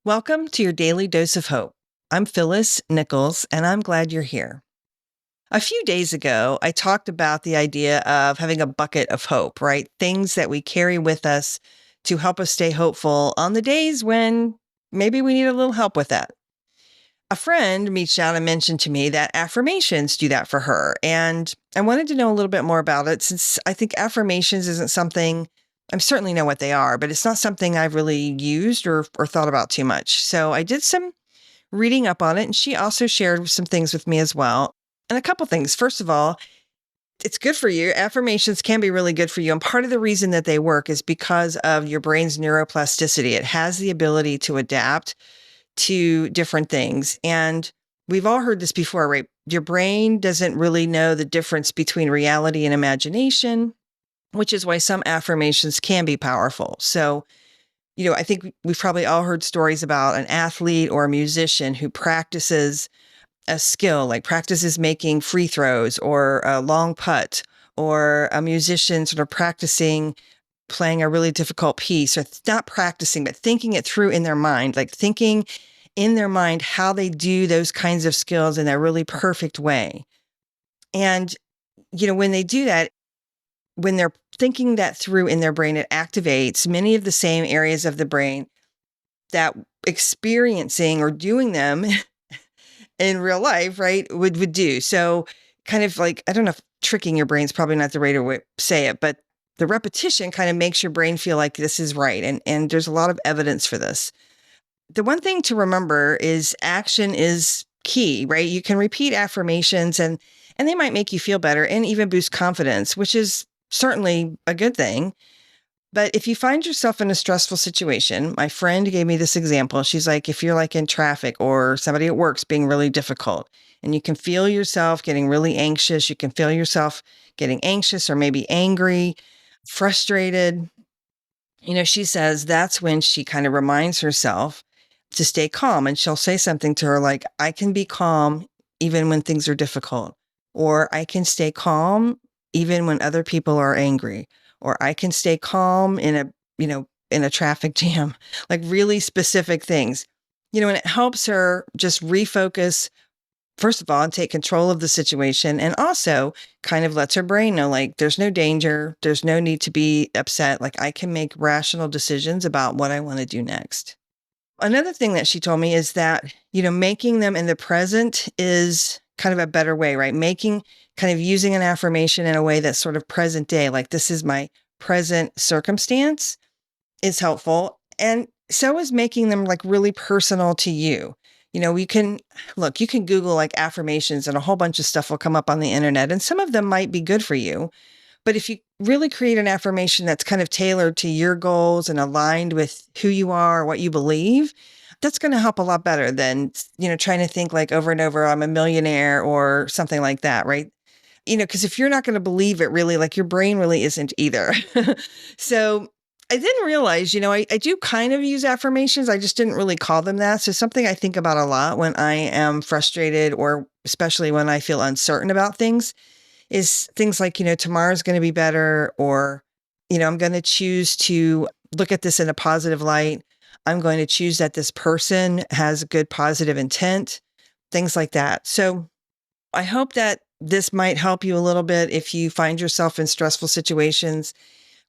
Welcome to your daily dose of hope. I'm Phyllis Nichols, and I'm glad you're here. A few days ago, I talked about the idea of having a bucket of hope, right? Things that we carry with us to help us stay hopeful on the days when maybe we need a little help with that. A friend reached out and mentioned to me that affirmations do that for her. And I wanted to know a little bit more about it since I think affirmations isn't something I certainly know what they are, but it's not something I've really used or thought about too much. So I did some reading up on it, and she also shared some things with me as well. And a couple things. First of all, it's good for you. Affirmations can be really good for you. And part of the reason that they work is because of your brain's neuroplasticity. It has the ability to adapt to different things. And we've all heard this before, right? Your brain doesn't really know the difference between reality and imagination, which is why some affirmations can be powerful. So, I think we've probably all heard stories about an athlete or a musician who practices a skill, like practices making free throws or a long putt, or a musician sort of practicing playing a really difficult piece, or not practicing, but thinking it through in their mind, like thinking in their mind how they do those kinds of skills in a really perfect way. And, when they do that, when they're thinking that through in their brain, it activates many of the same areas of the brain that experiencing or doing them in real life, right, would do. So kind of like, I don't know if tricking your brain is probably not the right way to say it, but the repetition kind of makes your brain feel like this is right. And there's a lot of evidence for this. The one thing to remember is action is key, right? You can repeat affirmations and they might make you feel better and even boost confidence, which is certainly a good thing. But if you find yourself in a stressful situation, my friend gave me this example. She's like, if you're like in traffic or somebody at work's being really difficult and you can feel yourself getting really anxious, you can feel yourself getting anxious or maybe angry, frustrated, she says that's when she kind of reminds herself to stay calm. And she'll say something to her like, I can be calm even when things are difficult, or I can stay calm even when other people are angry, or I can stay calm in a traffic jam, like really specific things, and it helps her just refocus, first of all, and take control of the situation. And also kind of lets her brain know, like, there's no danger. There's no need to be upset. Like, I can make rational decisions about what I want to do next. Another thing that she told me is that, making them in the present is kind of a better way, right? Kind of using an affirmation in a way that's sort of present day, like this is my present circumstance, is helpful. And so is making them like really personal to you. You can Google like affirmations and a whole bunch of stuff will come up on the internet, and some of them might be good for you. But if you really create an affirmation that's kind of tailored to your goals and aligned with who you are, what you believe, that's going to help a lot better than, trying to think like over and over, I'm a millionaire or something like that, right? Because if you're not going to believe it really, like your brain really isn't either. So I then realized, I do kind of use affirmations. I just didn't really call them that. So something I think about a lot when I am frustrated or especially when I feel uncertain about things is things like, tomorrow's going to be better, or, I'm going to choose to look at this in a positive light. I'm going to choose that this person has good positive intent, things like that. So I hope that this might help you a little bit if you find yourself in stressful situations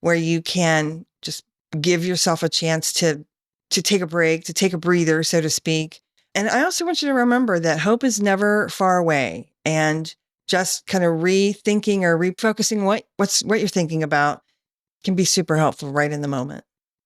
where you can just give yourself a chance to take a break, to take a breather, so to speak. And I also want you to remember that hope is never far away, and just kind of rethinking or refocusing what you're thinking about can be super helpful right in the moment.